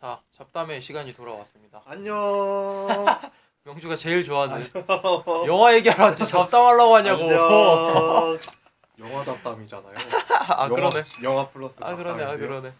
자, 잡담의 시간이 돌아왔습니다. 안녕. 명주가 제일 좋아하는 영화 얘기하러 왔지 잡담하려고 하냐고. 안녕. 영화 잡담이잖아요. 아, 그러네. 영화 플러스 아, 잡담인데요. 그러네. 아, 그러네.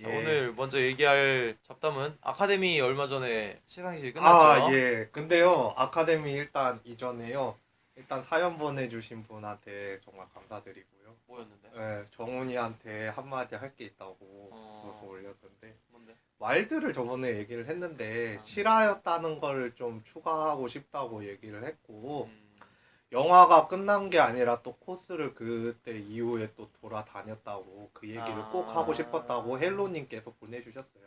자, 예. 오늘 먼저 얘기할 잡담은 아카데미 얼마 전에 시상식이 끝났죠. 아, 예. 근데요. 아카데미 일단 이전에요. 일단 사연 보내주신 분한테 정말 감사드리고요. 뭐였는데? 예, 정훈이한테 한마디 할 게 있다고 어. 그래서 올렸던데 뭔데? 와일드를 저번에 얘기를 했는데 아. 실화였다는 걸 좀 추가하고 싶다고 얘기를 했고 음. 영화가 끝난 게 아니라 또 코스를 그때 이후에 또 돌아다녔다고 그 얘기를 꼭 하고 싶었다고 헬로님께서 보내주셨어요.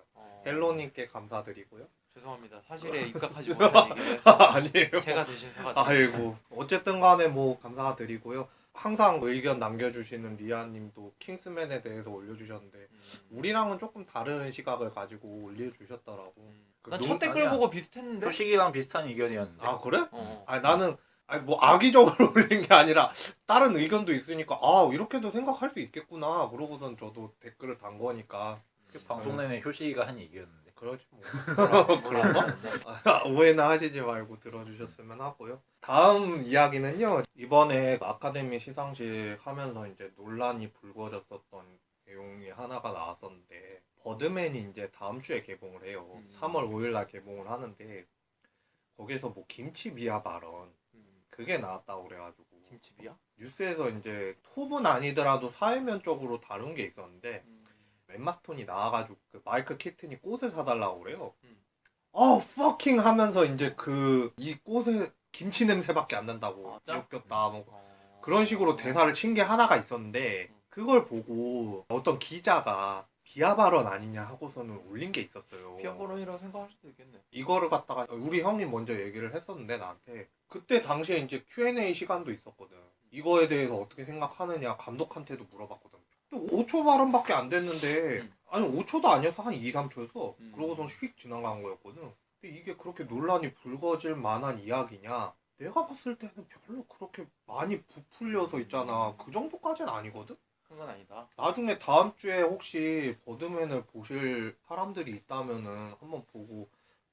헬로님께 감사드리고요. 죄송합니다. 사실에 입각하지 못한 얘기를 해서 아니에요. 제가 대신 사과드립니다. 아이고 어쨌든 간에 뭐 감사드리고요. 항상 의견 남겨주시는 리아님도 킹스맨에 대해서 올려주셨는데 우리랑은 조금 다른 시각을 가지고 올려주셨더라고. 그 난 논- 첫 댓글 아니야. 보고 비슷했는데. 표식이랑 비슷한 의견이었는데. 아 그래? 어. 아니 나는 뭐 악의적으로 올린 게 아니라 다른 의견도 있으니까 아 이렇게도 생각할 수 있겠구나 그러고선 저도 댓글을 단 거니까 방송 내내 효식이가 한 얘기였는데. 그렇지 뭐. 그런가? 오해는 하시지 말고 들어주셨으면 하고요. 다음 이야기는요. 이번에 아카데미 시상식 하면서 이제 논란이 불거졌었던 내용이 하나가 나왔었는데 버드맨이 이제 다음 주에 개봉을 해요. 3월 5일 날 개봉을 하는데 거기서 뭐 김치 비하 발언 그게 나왔다고 그래가지고 김치비야? 뉴스에서 이제 톱은 아니더라도 사회면적으로 다룬 게 있었는데 엠마 스톤이 나와가지고 그 마이클 키튼이 꽃을 사달라고 그래요. fucking 하면서 이제 그 이 꽃에 김치 냄새밖에 안 난다고 웃겼다 뭐 그런 식으로 대사를 친 게 하나가 있었는데 그걸 보고 어떤 기자가 비하 발언 아니냐 하고서는 올린 게 있었어요. 비하 발언이라고 생각할 수도 있겠네. 이거를 갖다가 우리 형이 먼저 얘기를 했었는데 나한테 그때 당시에 이제 Q&A 시간도 있었거든. 이거에 대해서 어떻게 생각하느냐 감독한테도 물어봤거든. 근데 5초 발언밖에 안 됐는데 아니 5초도 아니어서 한 2, 3초였어. 그러고선 휙 지나간 거였거든. 근데 이게 그렇게 논란이 불거질 만한 이야기냐? 내가 봤을 때는 별로 그렇게 많이 부풀려서 있잖아. 그 정도까지는 아니거든? 큰 건 아니다. 나중에 다음 주에 혹시 버드맨을 보실 사람들이 있다면은 한번 보고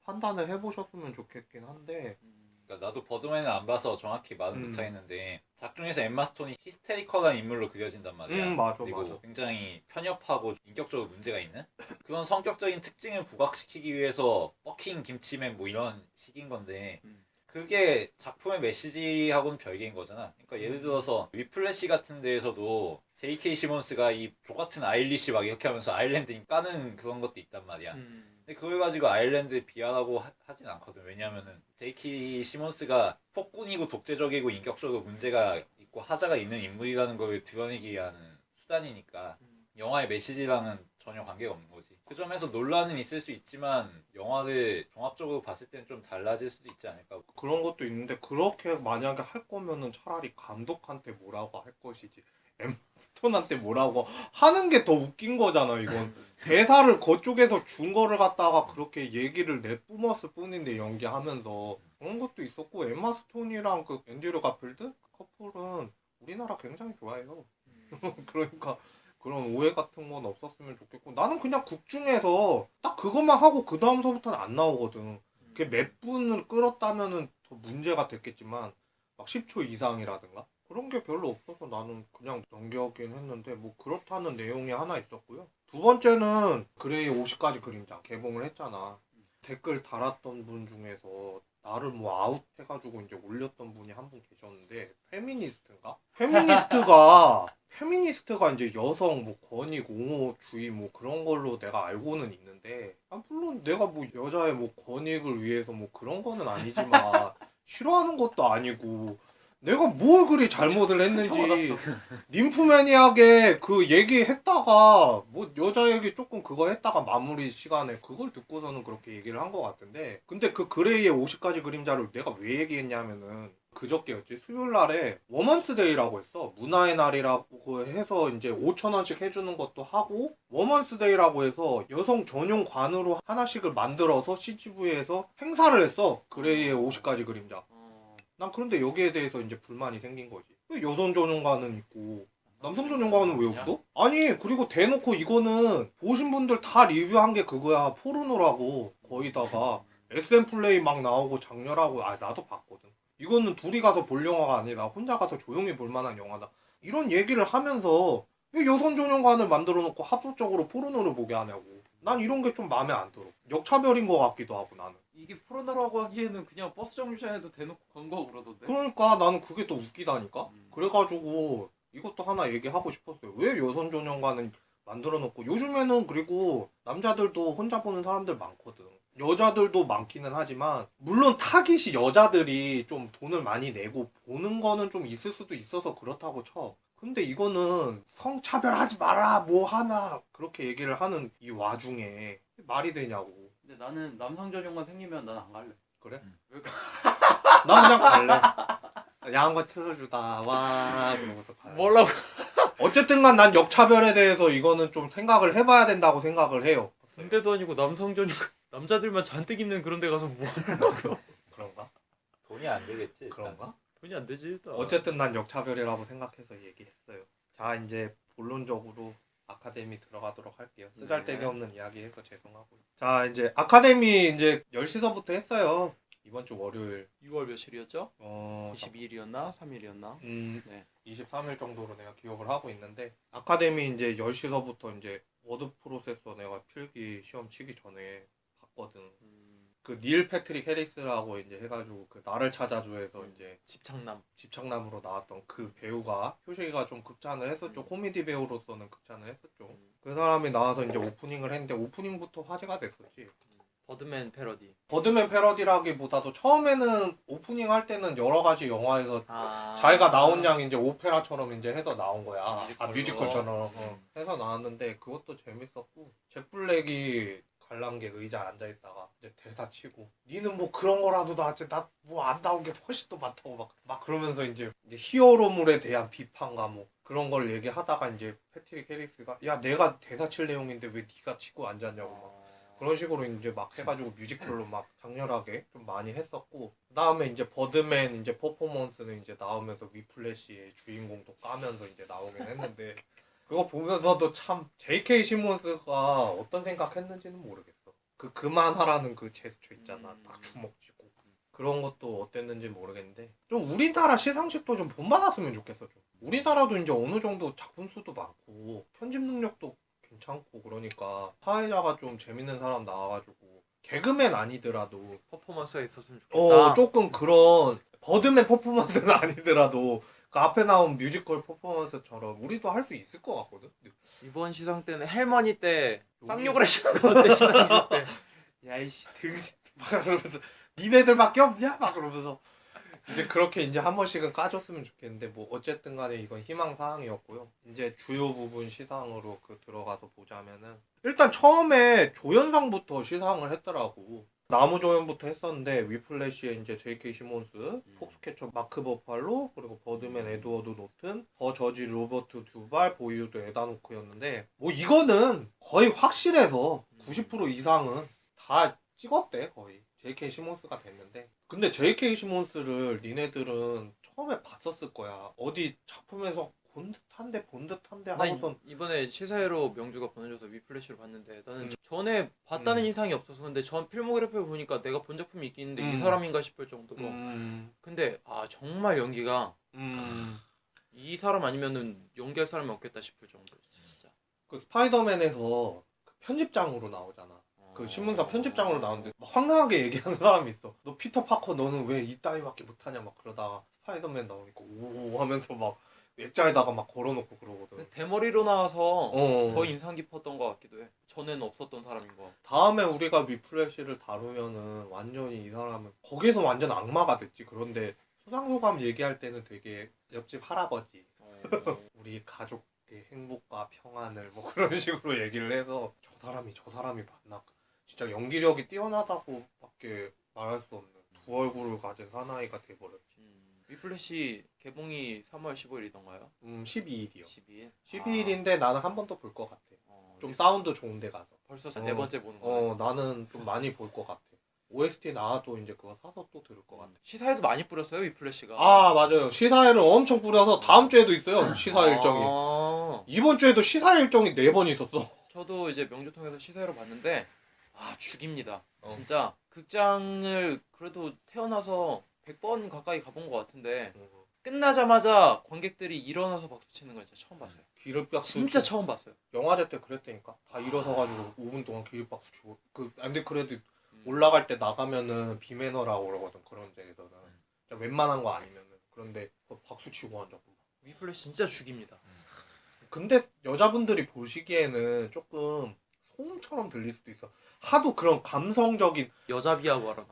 판단을 해보셨으면 좋겠긴 한데 그러니까 나도 버드맨을 안 봐서 정확히 말은 못하겠는데 작중에서 엠마 스톤이 히스테리컬한 인물로 그려진단 말이야. 맞아 그리고 맞아. 굉장히 편협하고 인격적으로 문제가 있는 그런 성격적인 특징을 부각시키기 위해서 버킹 김치맨 뭐 이런 식인 건데 그게 작품의 메시지하고는 별개인 거잖아. 그러니까 예를 들어서 위플래시 같은 데에서도 J.K. 시몬스가 이 족같은 아일리시 막 이렇게 하면서 아일랜드 까는 그런 것도 있단 말이야. 근데 그걸 가지고 아일랜드 비하라고 하진 않거든. 왜냐하면은 J.K. 시몬스가 폭군이고 독재적이고 인격적으로 문제가 있고 하자가 있는 인물이라는 걸 드러내기 위한 수단이니까 영화의 메시지랑은 전혀 관계가 없는 거지. 그 점에서 논란은 있을 수 있지만 영화를 종합적으로 봤을 때는 좀 달라질 수도 있지 않을까. 그런 것도 있는데 그렇게 만약에 할 거면은 차라리 감독한테 뭐라고 할 것이지 엠마 스톤한테 뭐라고 하는 게 더 웃긴 거잖아. 이건 대사를 그쪽에서 준 거를 갖다가 그렇게 얘기를 내뿜었을 뿐인데 연기하면서 그런 것도 있었고 엠마 스톤이랑 그 앤드류 가필드 커플은 우리나라 굉장히 좋아해요. 그러니까 그런 오해 같은 건 없었으면 좋겠고 나는 그냥 극 중에서 딱 그것만 하고 그 다음서부터는 안 나오거든. 그게 몇 분을 끌었다면은 더 문제가 됐겠지만 막 10초 이상이라든가 그런 게 별로 없어서 나는 그냥 넘겨긴 했는데 뭐 그렇다는 내용이 하나 있었고요. 두 번째는 그레이 50가지 그림자 개봉을 했잖아. 댓글 달았던 분 중에서 나를 뭐 아웃 해가지고 이제 올렸던 분이 한 분 계셨는데 페미니스트인가? 페미니스트가 이제 여성 뭐 권익 옹호주의 뭐 그런 걸로 내가 알고는 있는데 물론 내가 뭐 여자의 뭐 권익을 위해서 뭐 그런 거는 아니지만 싫어하는 것도 아니고 내가 뭘 그리 잘못을 했는지 ним프매니악에 그 얘기했다가 뭐 여자 얘기 조금 그거 했다가 마무리 시간에 그걸 듣고서는 그렇게 얘기를 한 것 같은데 근데 그 그레이의 50가지 그림자를 내가 왜 얘기했냐면은 그저께였지 수요일날에 워먼스데이라고 했어. 문화의 날이라고 해서 이제 5,000원씩 해주는 것도 하고 워먼스데이라고 해서 여성 전용 관으로 하나씩을 만들어서 CGV에서 행사를 했어. 그레이의 50가지 그림자. 난 그런데 여기에 대해서 이제 불만이 생긴 거지. 왜 여성 전용관은 있고 남성 전용관은 왜 없어? 아니 그리고 대놓고 이거는 보신 분들 다 리뷰한 게 그거야. 포르노라고 거의다가 SM 플레이 막 나오고 장렬하고. 아 나도 봤거든. 이거는 둘이 가서 볼 영화가 아니라 혼자 가서 조용히 볼 만한 영화다. 이런 얘기를 하면서 왜 여성 전용관을 만들어 놓고 합법적으로 포르노를 보게 하냐고. 난 이런 게 좀 마음에 안 들어. 역차별인 것 같기도 하고 나는. 이게 포르노라고 하기에는 그냥 버스 정류장에도 대놓고 광고하고 그러던데. 그러니까 나는 그게 더 웃기다니까. 음. 그래가지고 이것도 하나 얘기하고 싶었어요. 왜 여성 전용관은 만들어 놓고. 요즘에는 그리고 남자들도 혼자 보는 사람들 많거든. 여자들도 많기는 하지만 물론 타깃이 여자들이 좀 돈을 많이 내고 보는 거는 좀 있을 수도 있어서 그렇다고 쳐. 근데 이거는 성차별하지 마라 뭐 하나 그렇게 얘기를 하는 이 와중에 말이 되냐고. 근데 나는 남성 전용관 생기면 난 안 갈래. 그래? 왜 나 그냥 갈래. 야한 거 틀어주다 와 그러면서 가요. 뭐라고? 어쨌든간 난 역차별에 대해서 이거는 좀 생각을 해봐야 된다고 생각을 해요. 군대도 아니고 남성 전용 남자들만 잔뜩 입는 그런 데 가서 뭐 하려고요? 그런가? 돈이 안 되겠지. 일단. 그런가? 돈이 안 되지 일단. 어쨌든 난 역차별이라고 생각해서 얘기했어요. 자 이제 본론적으로 아카데미 들어가도록 할게요. 쓰잘데기 네. 없는 이야기해서 죄송하고요. 자 이제 아카데미 이제 10시서부터 했어요. 이번 주 월요일 6월 며칠이었죠? 22일 22일이었나? 3일이었나? 네. 23일 정도로 내가 기억을 하고 있는데 아카데미 이제 10시서부터 이제 워드 프로세서 내가 필기 시험 치기 전에 봤거든. 그 닐 패트릭 해리스라고 이제 해가지고 그 나를 찾아줘에서 이제 집착남. 집착남으로 나왔던 그 배우가 효식이가 좀 극찬을 했었죠. 코미디 배우로서는 극찬을 했었죠. 그 사람이 나와서 이제 오프닝을 했는데 오프닝부터 화제가 됐었지. 버드맨 패러디. 버드맨 패러디라기보다도 처음에는 오프닝 할 때는 여러 가지 영화에서 아. 자기가 나온 양 이제 오페라처럼 이제 해서 나온 거야. 아 뮤지컬로. 뮤지컬처럼 해서 나왔는데 그것도 재밌었고 잭 블랙이 관람객 의자에 앉아 있다가 이제 대사 치고 니는 뭐 그런 거라도 나지 나 뭐 안 나온 게 훨씬 더 많다고 막 그러면서 이제 히어로물에 대한 비판과 뭐 그런 걸 얘기하다가 이제 패트릭 해리스가 야 내가 대사 칠 내용인데 왜 네가 치고 앉았냐고 막 그런 식으로 이제 막 해가지고 뮤지컬로 막 장렬하게 좀 많이 했었고 그 다음에 이제 버드맨 이제 퍼포먼스는 이제 나오면서 위플래시의 주인공도 까면서 이제 나오긴 했는데 그거 보면서도 참 J.K. 시몬스가 어떤 생각했는지는 모르겠어. 그 그만하라는 그 제스처 있잖아. 딱 주먹 쥐고 그런 것도 어땠는지 모르겠는데 좀 우리나라 시상식도 좀 본받았으면 좋겠어. 좀 우리나라도 이제 어느 정도 작품 수도 많고 편집 능력도 괜찮고 그러니까 사회자가 좀 재밌는 사람 나와가지고 개그맨 아니더라도 퍼포먼스가 있었으면 좋겠다. 조금 그런 버드맨 퍼포먼스는 아니더라도 그 앞에 나온 뮤지컬 퍼포먼스처럼 우리도 할 수 있을 것 같거든. 이번 시상 때는 헬머니 때 여기- 쌍욕을 해주는 거 어때 시상식 때? 야이씨 등신 막 그러면서 니네들밖에 없냐 막 그러면서 이제 그렇게 이제 한 번씩은 까줬으면 좋겠는데 뭐 어쨌든 간에 이건 희망 사항이었고요. 이제 주요 부분 시상으로 그 들어가서 보자면은 일단 처음에 조연상부터 시상을 했더라고. 나무 조연부터 했었는데 위플래시의 이제 J.K. 시몬스, 폭스캐쳐 마크 버팔로, 그리고 버드맨 에드워드 노튼, 더 저지 로버트 듀발, 보이유드 에다노크였는데 뭐 이거는 거의 확실해서 90% 이상은 다 찍었대 거의. J.K. 시몬스가 됐는데 근데 J.K. 시몬스를 니네들은 처음에 봤었을 거야. 어디 작품에서 본 듯한데 난 하고선 이번에 시사회로 명주가 보내줘서 위플래시를 봤는데 나는 전에 봤다는 음. 인상이 없어서 근데 전 필모그래피를 보니까 내가 본 작품이 있긴 있는데 이 음. 사람인가 싶을 정도로 근데 아 정말 연기가 이 사람 아니면은 연기할 사람이 없겠다 싶을 정도 진짜. 그 스파이더맨에서 그 편집장으로 나오잖아. 그 신문사 편집장으로 나오는데 막 황당하게 얘기하는 사람이 있어. 너 피터 파커 너는 왜 이 따위밖에 못하냐 막 그러다가 스파이더맨 나오니까 오 하면서 막 액자에다가 막 걸어놓고 그러거든. 대머리로 나와서 어. 더 인상 깊었던 것 같기도 해. 전에는 없었던 사람인 거. 다음에 우리가 위플래시를 다루면은 완전히 이 사람은 거기서 완전 악마가 됐지. 그런데 소상소감 얘기할 때는 되게 옆집 할아버지 우리 가족의 행복과 평안을 뭐 그런 식으로 얘기를 해서 저 사람이 맞나 진짜 연기력이 뛰어나다고밖에 말할 수 없는 두 얼굴을 가진 사나이가 돼버렸지. 위플래시 개봉이 3월 15일이던가요? 12일이요. 12일? 12일인데 나는 한 번 더 볼 것 같아. 좀 위- 사운드 좋은 데 가서. 벌써 네 번째 보는 거네. 나는 좀 많이 볼 것 같아. OST 나와도 이제 그거 사서 또 들을 것 같아. 시사에도 많이 뿌렸어요 위플래시가. 아 맞아요. 시사회를 엄청 뿌려서 다음 주에도 있어요. 시사 일정이. 아, 이번 주에도 시사 일정이 4번 있었어. 저도 이제 명주 통해서 시사회로 봤는데 아 죽입니다. 어. 진짜 극장을 그래도 태어나서 100번 가까이 가본 것 같은데 끝나자마자 관객들이 일어나서 박수 치는 거 진짜 처음 봤어요. 기립박수. 진짜 처음 봤어요. 영화제 때 그랬다니까. 다 일어서가지고 5분 동안 기립박수 치고. 근데 그래도 음. 올라갈 때 나가면은 비매너라고 그러거든. 그런 데에서는. 진짜 웬만한 거 아니면은. 그런데 박수 치고 앉았고. 위플래시 진짜 죽입니다. 근데 여자분들이 보시기에는 조금 소음처럼 들릴 수도 있어. 하도 그런 감성적인 여자 비하 발언.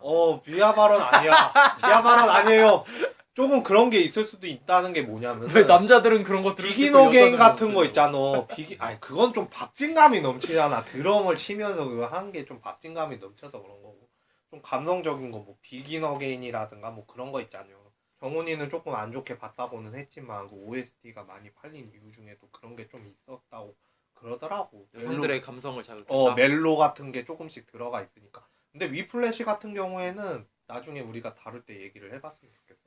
비하 발언 아니야. 비하 발언 아니에요. 조금 그런 게 있을 수도 있다는 게 뭐냐면 왜 남자들은 그런 거 들을 수 있고 비긴 어게인 여자들은 같은 못 거 들어요? 있잖아. 아니 그건 좀 박진감이 넘치잖아. 드럼을 치면서 그거 한 게 좀 박진감이 넘쳐서 그런 거고. 좀 감성적인 거 뭐 비긴 어게인이라든가 뭐 그런 거 있잖아요. 정훈이는 조금 안 좋게 봤다고는 했지만 그 OST가 많이 팔린 이유 중에도 그런 게 좀 있었다고 그러더라고. 여성들의 감성을 자극했다. 멜로 같은 게 조금씩 들어가 있으니까. 근데 위플래시 같은 경우에는 나중에 우리가 다룰 때 얘기를 해봤으면 좋겠어.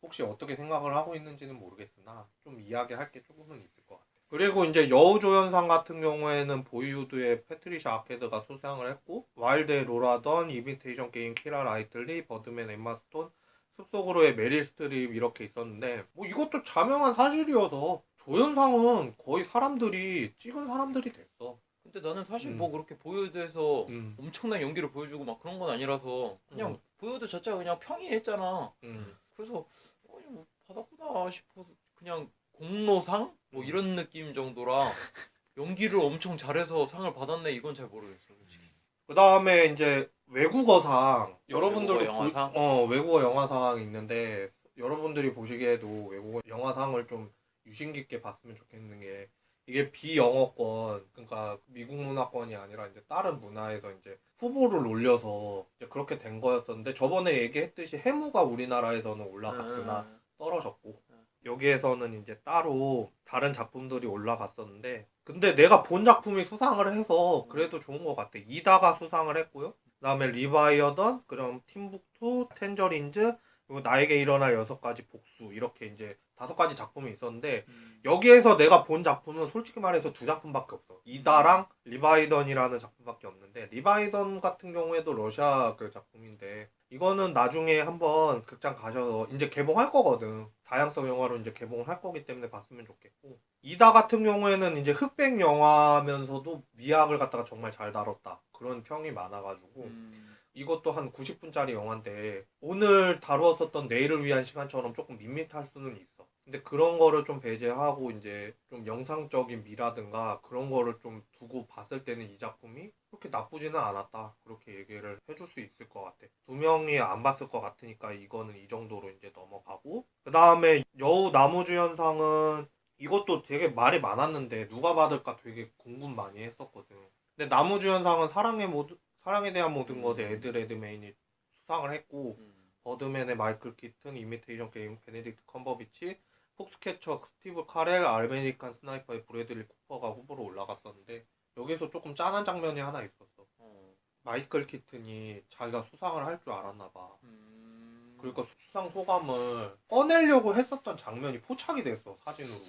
혹시 어떻게 생각을 하고 있는지는 모르겠으나 좀 이야기할 게 조금은 있을 것 같아. 그리고 이제 여우조연상 같은 경우에는 보이우드의 패트리샤 아케드가 수상을 했고, 와일드의 로라 던, 이미테이션 게임 키라 라이틀리, 버드맨 엠마 스톤, 숲속으로의 메릴 스트립 이렇게 있었는데 뭐 이것도 자명한 사실이어서 조연상은 거의 사람들이 찍은 사람들이 됐어. 근데 나는 사실 뭐 그렇게 보이우드에서 음. 엄청난 연기를 보여주고 막 그런 건 아니라서 그냥 보이우드 자체가 그냥 평이했잖아. 그래서 뭐 받았구나 싶어서 그냥 공로상 뭐 이런 느낌 정도라 연기를 엄청 잘해서 상을 받았네 이건 잘 모르겠어 솔직히. 그 다음에 이제 외국어상 여러분들도 외국어 영화상? 외국어 영화상 있는데 여러분들이 보시기에도 외국어 영화상을 좀 유심 깊게 봤으면 좋겠는 게 이게 비영어권 그러니까 미국 문화권이 아니라 이제 다른 문화에서 이제 후보를 올려서 이제 그렇게 된 거였었는데 저번에 얘기했듯이 해무가 우리나라에서는 올라갔으나 떨어졌고 여기에서는 이제 따로 다른 작품들이 올라갔었는데 근데 내가 본 작품이 수상을 해서 그래도 좋은 것 같아. 이다가 수상을 했고요. 그다음에 리바이어던, 그럼 팀북투, 텐저린즈, 그리고 나에게 일어날 6가지 복수 이렇게 이제 5가지 작품이 있었는데 여기에서 내가 본 작품은 솔직히 말해서 2작품밖에 없어. 이다랑 리바이던이라는 작품밖에 없는데 리바이던 같은 경우에도 러시아 그 작품인데 이거는 나중에 한번 극장 가셔서 이제 개봉할 거거든. 다양성 영화로 이제 개봉을 할 거기 때문에 봤으면 좋겠고 이다 같은 경우에는 이제 흑백 영화면서도 미학을 갖다가 정말 잘 다뤘다. 그런 평이 많아가지고 이것도 한 90분짜리 영화인데 오늘 다루었었던 내일을 위한 시간처럼 조금 밋밋할 수는 있어. 근데 그런 거를 좀 배제하고 이제 좀 영상적인 미라든가 그런 거를 좀 두고 봤을 때는 이 작품이 그렇게 나쁘지는 않았다. 그렇게 얘기를 해줄 수 있을 것 같아. 2명이 안 봤을 것 같으니까 이거는 이 정도로 이제 넘어가고 그 다음에 여우 나무주연상은 이것도 되게 말이 많았는데 누가 받을까 되게 궁금 많이 했었거든. 근데 나무주연상은 사랑에 대한 모든 것에 에드 레드메인이 수상을 했고 버드맨의 마이클 키튼, 이미테이션 게임 베네딕트 컴버비치, 폭스캐쳐 스티브 카렐, 아메리칸 스나이퍼의 브래들리 쿠퍼가 후보로 올라갔었는데 여기서 조금 짠한 장면이 하나 있었어. 마이클 키튼이 자기가 수상을 할 줄 알았나 봐. 그러니까 수상 소감을 꺼내려고 했었던 장면이 포착이 됐어 사진으로.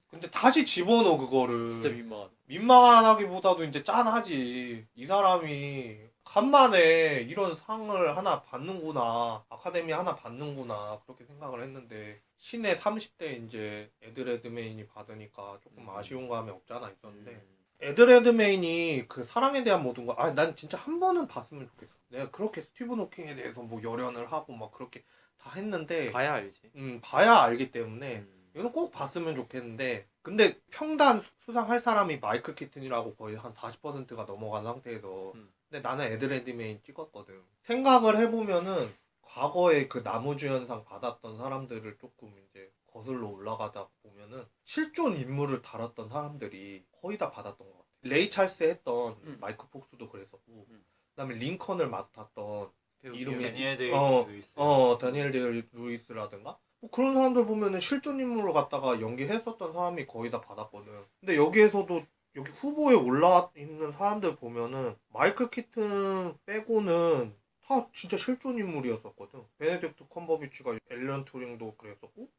근데 다시 집어넣어 그거를. 진짜 민망하다. 민망하기보다도 이제 짠하지. 이 사람이 간만에 이런 상을 하나 받는구나. 아카데미 하나 받는구나. 그렇게 생각을 했는데 신의 30대 이제 에드 레드메인이 받으니까 조금 아쉬운 감이 없잖아 있었는데 에드 레드메인이 그 사랑에 대한 모든 거 난 진짜 한 번은 봤으면 좋겠어. 내가 그렇게 스티븐 호킹에 대해서 뭐 열연을 하고 막 그렇게 다 했는데 봐야 알지. 봐야 알기 때문에 이건 꼭 봤으면 좋겠는데 근데 평단 수상할 사람이 마이클 키튼이라고 거의 한 40%가 넘어간 상태에서 근데 나는 에드 레드메인 찍었거든. 생각을 해보면은 과거에 그 나무주연상 받았던 사람들을 조금 이제 거슬러 올라가다 보면은 실존 인물을 다뤘던 사람들이 거의 다 받았던 것 같아. 레이 찰스 했던 마이클 폭스도 그랬었고 그다음에 링컨을 맡았던 이름이 데니엘 데이 루이스. 다니엘 데이 루이스라든가 뭐 그런 사람들 보면은 실존 인물을 갖다가 연기했었던 사람이 거의 다 받았거든. 근데 여기에서도 여기 후보에 올라 있는 사람들 보면은 마이클 키튼 빼고는 다 진짜 실존 인물이었었거든. 베네딕트 컴버비치가 앨런 튜링도 그랬었고,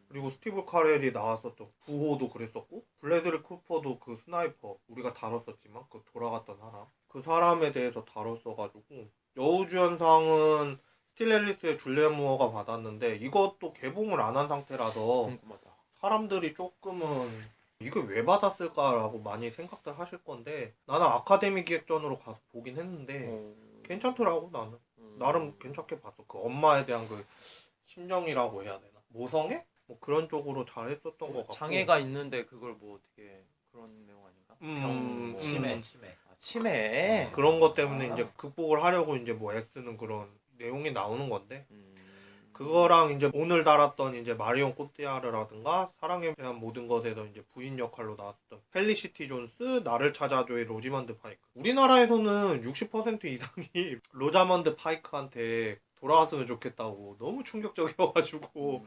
그리고 스티브 카렐이 나왔었던 부호도 그랬었고, 블래드리 쿠퍼도 그 스나이퍼 우리가 다뤘었지만 그 돌아갔던 사람, 그 사람에 대해서 다뤘어가지고 여우주연상은 스틸 앨리스의 줄리안 무어가 받았는데 이것도 개봉을 안 한 상태라서 궁금하다. 사람들이 조금은 이걸 왜 받았을까라고 많이 생각들 하실 건데 나는 아카데미 기획전으로 가서 보긴 했는데 괜찮더라고. 나는 나름 괜찮게 봤어. 그 엄마에 대한 그 심정이라고 해야 되나, 모성애? 뭐 그런 쪽으로 잘 했었던 것 같고. 장애가 있는데 그걸 뭐 어떻게 그런 내용 아닌가? 병, 뭐. 치매. 아, 치매. 그런 것 때문에 아. 이제 극복을 하려고 이제 뭐 애쓰는 그런 내용이 나오는 건데, 음. 그거랑 이제 오늘 달았던 이제 마리온 코티아르라든가 사랑에 대한 모든 것에서 이제 부인 역할로 나왔던 펠리시티 존스, 나를 찾아줘의 로지먼드 파이크. 우리나라에서는 60% 이상이 로자먼드 파이크한테 돌아왔으면 좋겠다고 너무 충격적이어가지고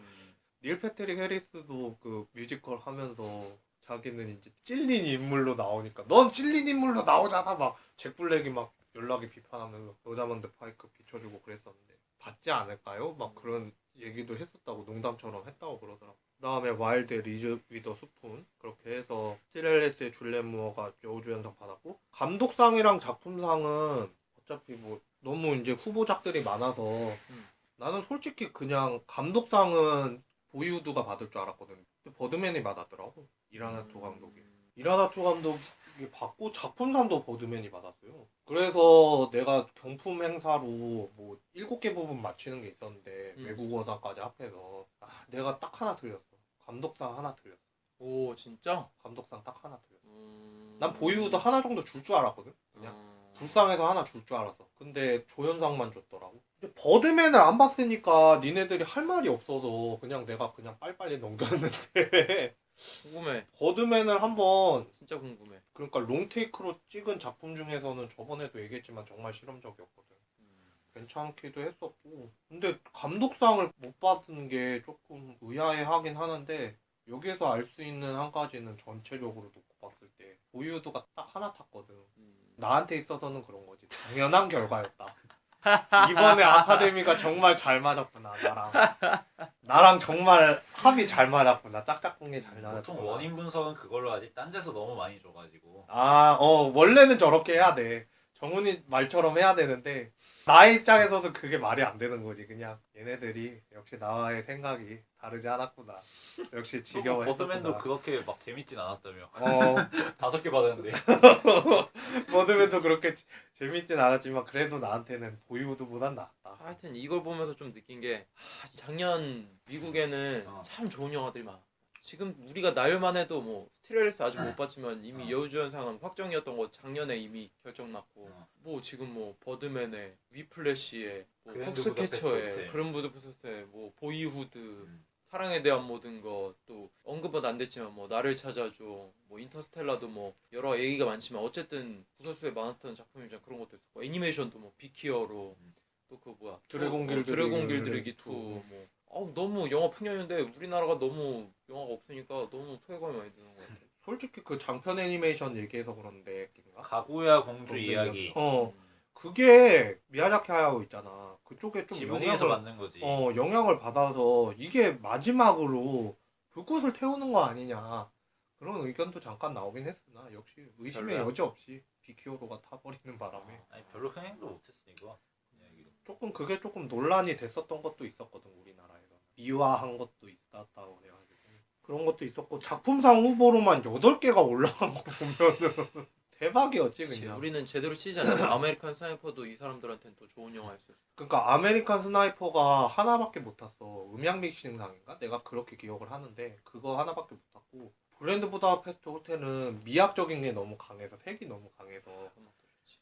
닐 패트릭 해리스도 그 뮤지컬 하면서 자기는 이제 찔린 인물로 나오니까 넌 찔린 인물로 나오잖아 막 잭 블랙이 막 연락이 비판하면서 로자먼드 파이크 비춰주고 그랬었는데 받지 않을까요? 막 그런 얘기도 했었다고, 농담처럼 했다고 그러더라고. 그 다음에 와일드 리즈 위더 스푼, 그렇게 해서 스틸렐리스의 줄리안 무어가 여우주연상 받았고, 감독상이랑 작품상은 어차피 뭐 너무 이제 후보작들이 많아서 나는 솔직히 그냥 감독상은 보이우드가 받을 줄 알았거든. 근데 버드맨이 받았더라고. 이라나토 감독이. 이라나토 감독이 받고 작품상도 버드맨이 받았어요. 그래서 내가 경품 행사로 뭐 7개 부분 맞히는 게 있었는데 외국어상까지 합해서 내가 딱 하나 틀렸어. 감독상 하나 틀렸어. 오 진짜? 감독상 딱 하나 틀렸어. 난 보이우드 하나 정도 줄 줄 알았거든. 그냥 불쌍해서 하나 줄 줄 알았어. 근데 조연상만 줬더라고. 근데 버드맨을 안 봤으니까 니네들이 할 말이 없어서 그냥 내가 그냥 빨리빨리 넘겼는데 궁금해. 버드맨을 한번, 진짜 궁금해. 그러니까 롱테이크로 찍은 작품 중에서는 저번에도 얘기했지만 정말 실험적이었거든. 괜찮기도 했었고, 근데 감독상을 못 받은 게 조금 의아해하긴 하는데 여기에서 알 수 있는 한 가지는 전체적으로 놓고 봤을 때 보이우드가 딱 하나 탔거든. 나한테 있어서는 그런 거지. 당연한 결과였다. 이번에 아카데미가 정말 잘 맞았구나. 나랑 정말 합이 잘 맞았구나. 짝짝꿍이 잘 맞았구나. 보통 원인 분석은 그걸로 하지. 딴 데서 너무 많이 줘가지고. 원래는 저렇게 해야 돼. 정훈이 말처럼 해야 되는데 나의 입장에서도 그게 말이 안 되는 거지. 그냥 얘네들이 역시 나와의 생각이 다르지 않았구나. 역시 지겨워했구나. 버드맨도 그렇게 막 재밌진 않았다며. 5개 받았는데. 버드맨도 그렇게 재밌진 않았지만 그래도 나한테는 보이우드보단 낫다. 하여튼 이걸 보면서 좀 느낀 게 작년 미국에는 참 좋은 영화들이 많아. 지금 우리가 나열만 해도 뭐 스틸렐리스 아직 못 봤지만 이미 여우주연상은 확정이었던 거 작년에 이미 결정났고 뭐 지금 뭐 버드맨에 위플래시에 뭐 그랜드 폭스캐쳐에 부다페스트 그런 부드푸스트에 뭐 보이후드 사랑에 대한 모든 것, 또 언급은 안 됐지만 뭐 나를 찾아줘, 뭐 인터스텔라도 뭐 여러 얘기가 많지만 어쨌든 구설수에 많았던 작품이잖아. 그런 것도 있었고 애니메이션도 뭐 빅히어로 또 그 뭐야 드래곤 길들이기 2 뭐 너무 영화 풍년인데 우리나라가 너무 영화가 없으니까 너무 소외감이 많이 드는 것 같아. 솔직히 그 장편 애니메이션 얘기해서 그런데 가구야 공주 이야기. 그게 미야자키 하야오 있잖아. 그쪽에 좀 지브리에서 만든 거지. 영향을 받아서 이게 마지막으로 불꽃을 태우는 거 아니냐 그런 의견도 잠깐 나오긴 했으나 역시 의심의 별로야. 여지 없이 빅히어로가 타버리는 바람에 아니 별로 흥행도 못했어 이거. 조금 그게 조금 논란이 됐었던 것도 있었거든. 우리나라에서 미화한 것도 있었다고 해가지고 그런 것도 있었고, 작품상 후보로만 8개가 올라간 거 보면은 대박이었지 그냥. 우리는 제대로 치지 않지만 아메리칸 스나이퍼도 이 사람들한테는 더 좋은 영화였어. 그러니까 아메리칸 스나이퍼가 하나밖에 못 탔어. 음향 믹싱상인가? 내가 그렇게 기억을 하는데 그거 하나밖에 못 탔고, 그랜드 부다페스트 호텔은 미학적인 게 너무 강해서, 색이 너무 강해서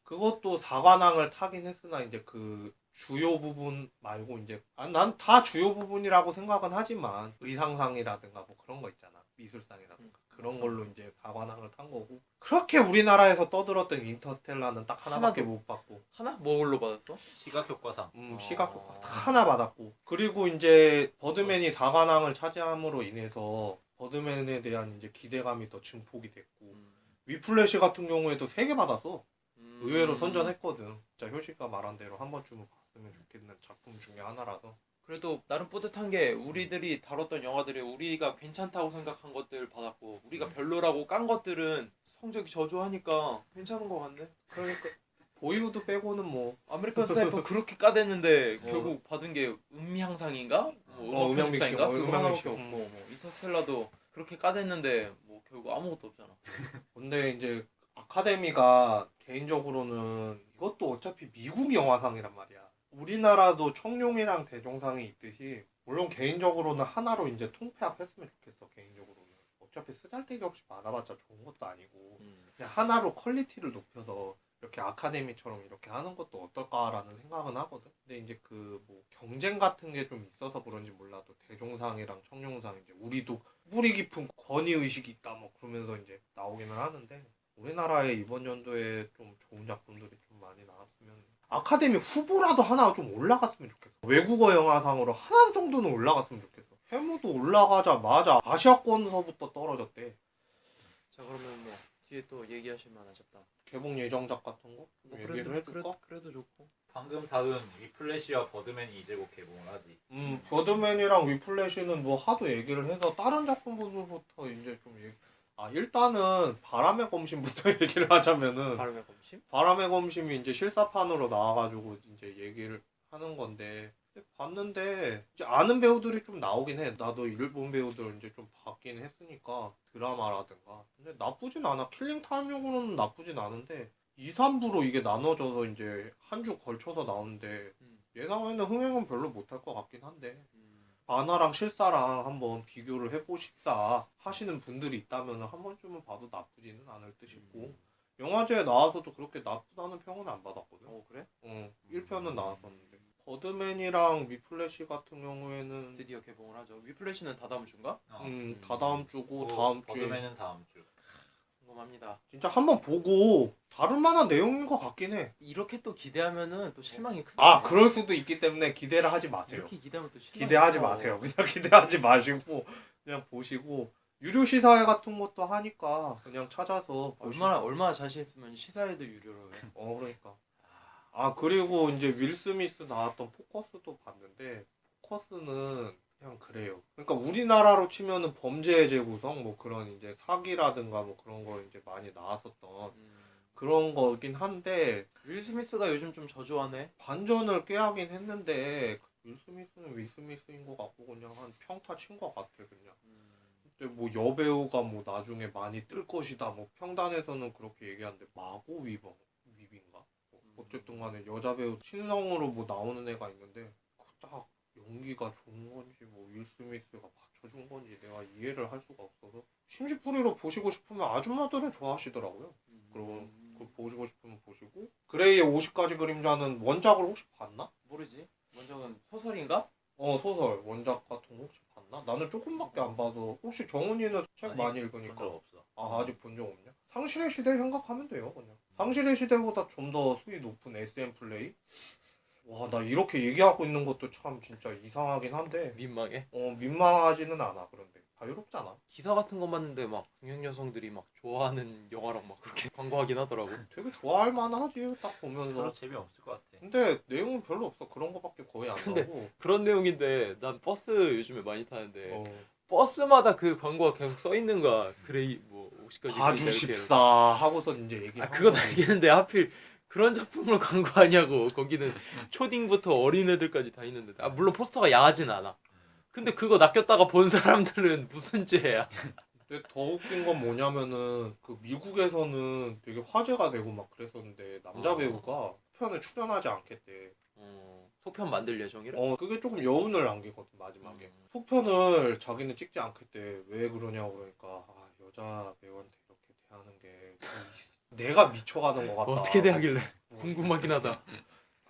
그것도 4관왕을 타긴 했으나 이제 그 주요 부분 말고 이제 난 다 주요 부분이라고 생각은 하지만 의상상이라든가 뭐 그런 거 있잖아. 미술상이라든가 그런 걸로 이제 4관왕을 탄 거고, 그렇게 우리나라에서 떠들었던 인터스텔라는 딱 하나밖에 못 받고. 하나? 뭘로 받았어? 시각효과상. 시각효과 딱 하나 받았고, 그리고 이제 버드맨이 4관왕을 차지함으로 인해서 버드맨에 대한 이제 기대감이 더 증폭이 됐고, 위플래시 같은 경우에도 3개 받았어. 의외로 선전했거든. 진짜 효시가 말한 대로 한 번쯤은 봤으면 좋겠는 작품 중에 하나라서. 그래도 나름 뿌듯한 게 우리들이 다뤘던 영화들이 우리가 괜찮다고 생각한 것들 받았고 우리가 별로라고 깐 것들은 성적이 저조하니까 괜찮은 것 같네. 그러니까 보이우드 빼고는 뭐 아메리칸 스나이퍼 그렇게 까댔는데 어. 결국 받은 게 음향상인가? 뭐 음향 편집상인가? 믹싱, 그거 음향 하나밖에 믹싱. 없고 뭐 인터스텔라도 그렇게 까댔는데 뭐 결국 아무것도 없잖아. 근데 이제 아카데미가 개인적으로는 이것도 어차피 미국 영화상이란 말이야. 우리나라도 청룡이랑 대종상이 있듯이 물론 개인적으로는 하나로 이제 통폐합했으면 좋겠어. 개인적으로는 어차피 쓰잘데기 없이 받아봤자 좋은 것도 아니고 그냥 하나로 퀄리티를 높여서 이렇게 아카데미처럼 이렇게 하는 것도 어떨까라는 생각은 하거든. 근데 이제 그 뭐 경쟁 같은 게 좀 있어서 그런지 몰라도 대종상이랑 청룡상 이제 우리도 뿌리 깊은 권위 의식이 있다 뭐 그러면서 이제 나오기는 하는데 우리나라에 이번 연도에 좀 좋은 작품들이 좀 많이 나왔으면 아카데미 후보라도 하나 좀 올라갔으면 좋겠어. 외국어 영화상으로 하나 정도는 올라갔으면 좋겠어. 해무도 올라가자마자 아시아권서부터 떨어졌대. 자 그러면 뭐 뒤에 또 얘기하실 만한 잡담. 개봉 예정작 같은 거? 좀 뭐 얘기를 해줄까? 그래도 좋고. 방금 다룬 위플래시와 버드맨이 이제 곧 개봉을 하지. 버드맨이랑 위플래시는 뭐 하도 얘기를 해서 다른 작품부터 이제 좀 일단은 바람의 검심부터 얘기를 하자면은 발음의 검심? 바람의 검심이 이제 실사판으로 나와가지고 이제 얘기를 하는 건데 봤는데 이제 아는 배우들이 좀 나오긴 해. 나도 일본 배우들 이제 좀 봤긴 했으니까 드라마라든가. 근데 나쁘진 않아. 킬링 타임용으로는 나쁘진 않은데 2, 3부로 이게 나눠져서 이제 한 주 걸쳐서 나오는데 예상에는 흥행은 별로 못할 것 같긴 한데 만화랑 실사랑 한번 비교를 해보시다 하시는 분들이 있다면 한 번쯤은 봐도 나쁘지는 않을 듯 싶고 영화제에 나와서도 그렇게 나쁘다는 평은 안 받았거든. 그래? 1편은 나왔었는데 버드맨이랑 위플래시 같은 경우에는 드디어 개봉을 하죠. 위플래시는 다다음 주인가? 다 다음 주고 뭐, 다음 주에 버드맨은 다음 주. 궁금합니다. 진짜 한번 보고 다룰 만한 내용인 것 같긴 해. 이렇게 또 기대하면은 또 실망이 크네. 그럴 수도 있기 때문에 기대를 하지 마세요. 이렇게 기대하면 또 실망이 기대하지 커. 마세요. 그냥 기대하지 마시고 그냥 보시고 유료 시사회 같은 것도 하니까 그냥 찾아서 보시고. 얼마나 자신 있으면 시사회도 유료로 해. 그러니까. 그리고 이제 윌 스미스 나왔던 포커스도 봤는데 포커스는 그냥 그래요. 그러니까 우리나라로 치면은 범죄의 재구성 뭐 그런 이제 사기라든가 뭐 그런 거 이제 많이 나왔었던 그런 거긴 한데 윌 스미스가 요즘 좀 저조하네. 반전을 꾀하긴 했는데 윌 스미스는 윌 스미스인 것 같고 그냥 한 평타 친 것 같아 그냥. 근데 뭐 여배우가 뭐 나중에 많이 뜰 것이다 뭐 평단에서는 그렇게 얘기하는데 마고 위빈가? 어쨌든 간에 여자 배우 신성으로 뭐 나오는 애가 있는데 딱 연기가 좋은 건지 뭐 윌 스미스가 받쳐준 건지 내가 이해를 할 수가 없어서 심시풀이로 보시고 싶으면 아줌마들은 좋아하시더라고요. 그리고 그거 보시고 싶으면 보시고 그레이의 50가지 그림자는 원작을 혹시 봤나? 모르지. 원작은 소설인가? 소설 원작 같은 거 혹시 봤나? 나는 조금밖에 안 봐도 혹시 정훈이는 책 아니, 많이 본 읽으니까 적 없어. 아직 본 적 없냐? 상실의 시대 생각하면 돼요 그냥. 상실의 시대보다 좀 더 수위 높은 SM 플레이? 와 나 이렇게 얘기하고 있는 것도 참 진짜 이상하긴 한데 민망해. 민망하지는 않아. 그런데 자유롭잖아. 기사 같은 거 봤는데 막 중년 여성들이 막 좋아하는 영화라고 막 그렇게 광고하긴 하더라고. 되게 좋아할 만하지 딱 보면서. 별로 재미없을 것 같아. 근데 내용은 별로 없어. 그런 거밖에 거의 안 근데 나오고. 그런 내용인데 난 버스 요즘에 많이 타는데 어, 버스마다 그 광고가 계속 써 있는 거야. 그레이 뭐 50가지 봐주십사 하고서 이제 얘기. 그건 알겠는데 하필 그런 작품을 광고하냐고. 거기는 초딩부터 어린애들까지 다 있는데 물론 포스터가 야하진 않아. 근데 그거 낚였다가 본 사람들은 무슨 죄야. 근데 더 웃긴 건 뭐냐면은 그 미국에서는 되게 화제가 되고 막 그랬었는데 남자 배우가 편에 출연하지 않겠대. 소편 만들 예정이래? 그게 조금 여운을 남기거든 마지막에. 속편을 자기는 찍지 않겠대. 왜 그러냐고 그러니까 여자 배우한테 이렇게 대하는 게 내가 미쳐가는 것 같다. 어떻게 대하길래 궁금하긴 하다.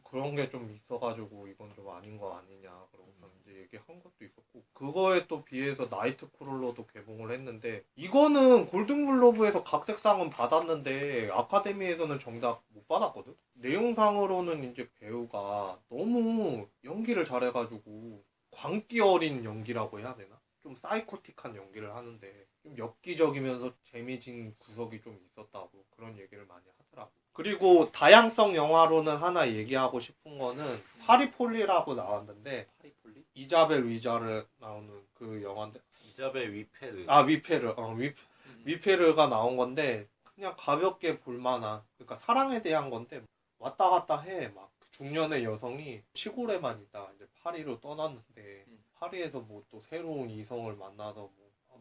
그런 게 좀 있어가지고 이건 좀 아닌 거 아니냐 그러고서 이제 얘기한 것도 있었고 그거에 또 비해서 나이트 크롤러도 개봉을 했는데 이거는 골든글로브에서 각색상은 받았는데 아카데미에서는 정작 못 받았거든. 내용상으로는 이제 배우가 너무 연기를 잘해가지고 광기 어린 연기라고 해야 되나? 좀 사이코틱한 연기를 하는데 좀 엽기적이면서 재미진 구석이 좀 있었다고 그런 얘기를 많이 하더라고. 그리고 다양성 영화로는 하나 얘기하고 싶은 거는 파리폴리라고 나왔는데 파리폴리? 이자벨 위자르 나오는 그 영화인데 이자벨 위페르. 아 위페르 위페르가 나온 건데 그냥 가볍게 볼만한 그러니까 사랑에 대한 건데 왔다 갔다 해 막 중년의 여성이 시골에만 있다가 이제 파리로 떠났는데 파리에서 뭐 또 새로운 이성을 만나서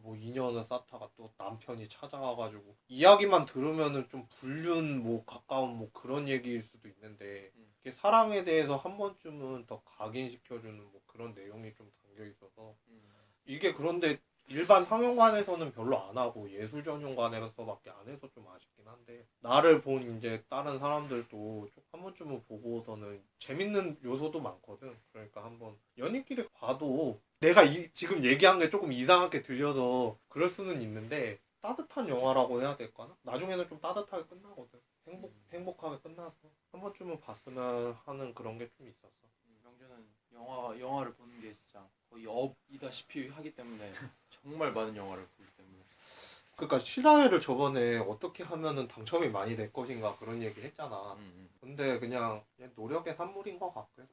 뭐 인연을 쌓다가 또 남편이 찾아와가지고 이야기만 들으면은 좀 불륜 뭐 가까운 뭐 그런 얘기일 수도 있는데 이게 사랑에 대해서 한 번쯤은 더 각인시켜주는 뭐 그런 내용이 좀 담겨 있어서 이게 그런데 일반 상영관에서는 별로 안 하고 예술 전용관에서밖에 안 해서 좀 아쉽긴 한데 나를 본 이제 다른 사람들도 좀 한 번쯤은 보고서는 재밌는 요소도 많거든. 그러니까 한번 연인끼리 봐도 내가 지금 얘기한 게 조금 이상하게 들려서 그럴 수는 있는데 따뜻한 영화라고 해야 될까나? 나중에는 좀 따뜻하게 끝나거든. 행복하게 끝나서 한 번쯤은 봤으면 하는 그런 게 좀 있었어. 명주는 영화를 보는 게 진짜 거의 업이다시피 하기 때문에 정말 많은 영화를 보기 때문에 그러니까 시사회를 저번에 어떻게 하면은 당첨이 많이 될 것인가 그런 얘기를 했잖아. 근데 그냥 노력의 산물인 것 같고요.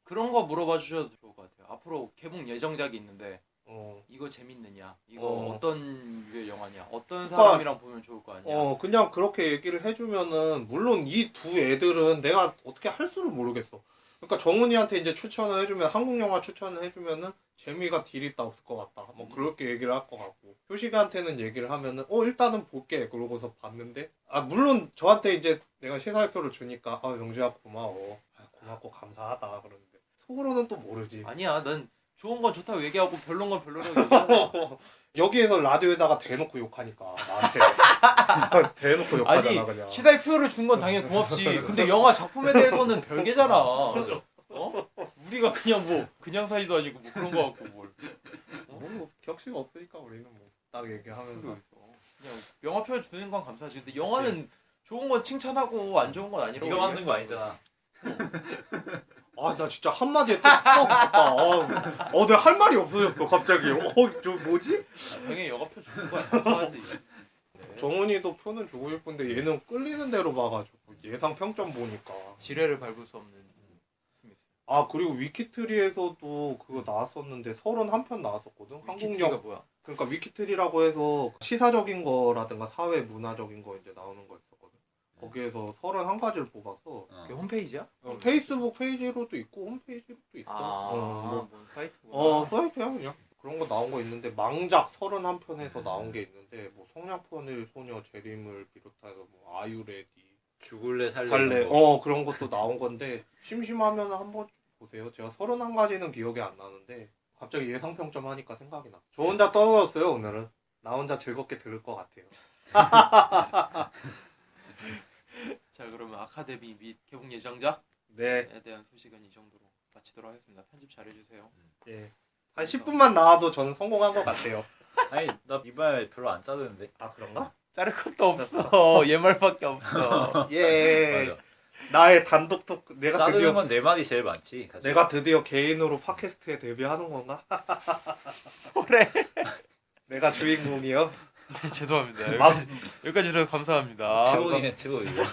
그런 거 물어봐 주셔도 좋을 것 같아요. 앞으로 개봉 예정작이 있는데 어. 이거 재밌느냐? 이거 어. 어떤 류의 영화냐? 어떤 그러니까, 사람이랑 보면 좋을 거 아니야? 그냥 그렇게 얘기를 해주면은 물론 이 두 애들은 내가 어떻게 할 수를 모르겠어. 그러니까 정훈이한테 이제 추천을 해주면 한국 영화 추천을 해주면은 재미가 딜있다 없을 것 같다. 뭐 그렇게 얘기를 할 것 같고 효식이한테는 얘기를 하면은 일단은 볼게. 그러고서 봤는데 물론 저한테 이제 내가 시사회표를 주니까 명주야 고마워. 고맙고 감사하다 그러는데 속으로는 또 모르지. 아니야, 난 좋은 건 좋다고 얘기하고 별론 건 별로라고 얘기하잖아. 여기에서 라디오에다가 대놓고 욕하니까 나한테 대놓고 욕하잖아 아니, 그냥. 시사의 표를 준 건 당연히 고맙지. 근데 영화 작품에 대해서는 별개잖아. 맞아. 우리가 그냥 뭐 그냥 사이도 아니고 뭐 그런 거 갖고 뭘. 뭐 격식 없으니까 우리는 뭐 딱 얘기하면서. 그냥 영화표 주는 건 감사하지. 근데 영화는 좋은 건 칭찬하고 안 좋은 건 아니라고. 네가 만든 거 아니잖아. 나 진짜 한마디에 또 갔다. 내가 할 말이 없어졌어 갑자기. 저 뭐지? 당연히 영화표 주는 거야 감사하지. 네. 정훈이도 표는 주고 싶은데 얘는 끌리는 대로 봐가지고 예상 평점 보니까. 지뢰를 밟을 수 없는 스미스. 그리고 위키트리에서도 그거 나왔었는데 31편 나왔었거든. 위키트리가 한국 뭐야? 그러니까 위키트리라고 해서 시사적인 거라든가 사회 문화적인 거 이제 나오는 거 있었거든. 거기에서 31가지를 뽑아서 그게 홈페이지야? 페이스북 페이지로도 있고 홈페이지로도 있어. 뭔 사이트구나. 사이트야 그냥. 그런 거 나온 거 있는데 망작 31편에서 나온 게 있는데 뭐 성냥펀을 소녀 재림을 비롯해서 뭐 아유레디 죽을래 살래 살래. 거. 그런 것도 나온 건데 심심하면 한번 보세요. 제가 31가지는 기억이 안 나는데 갑자기 예상 평점 하니까 생각이 나. 저 혼자 떨어졌어요 오늘은. 나 혼자 즐겁게 들을 것 같아요. 자, 그러면 아카데미 및 개봉 예정작에 네. 대한 소식은 이 정도로 마치도록 하겠습니다. 편집 잘해주세요. 예. 한 10분만 나와도 저는 성공한 것 같아요. 아니 나 이번에 별로 안 짜드는데. 그런가? 자를 것도 없어. 얘 말밖에 없어. 예. 맞아. 나의 단독 토크 내가 짜드는 건 내 말이 제일 많지. 사실. 내가 드디어 개인으로 팟캐스트에 데뷔하는 건가? 그래. 내가 주인공이요? 네, 죄송합니다. 막 여기까지 들어서 감사합니다. 최고 이벤트고 이거.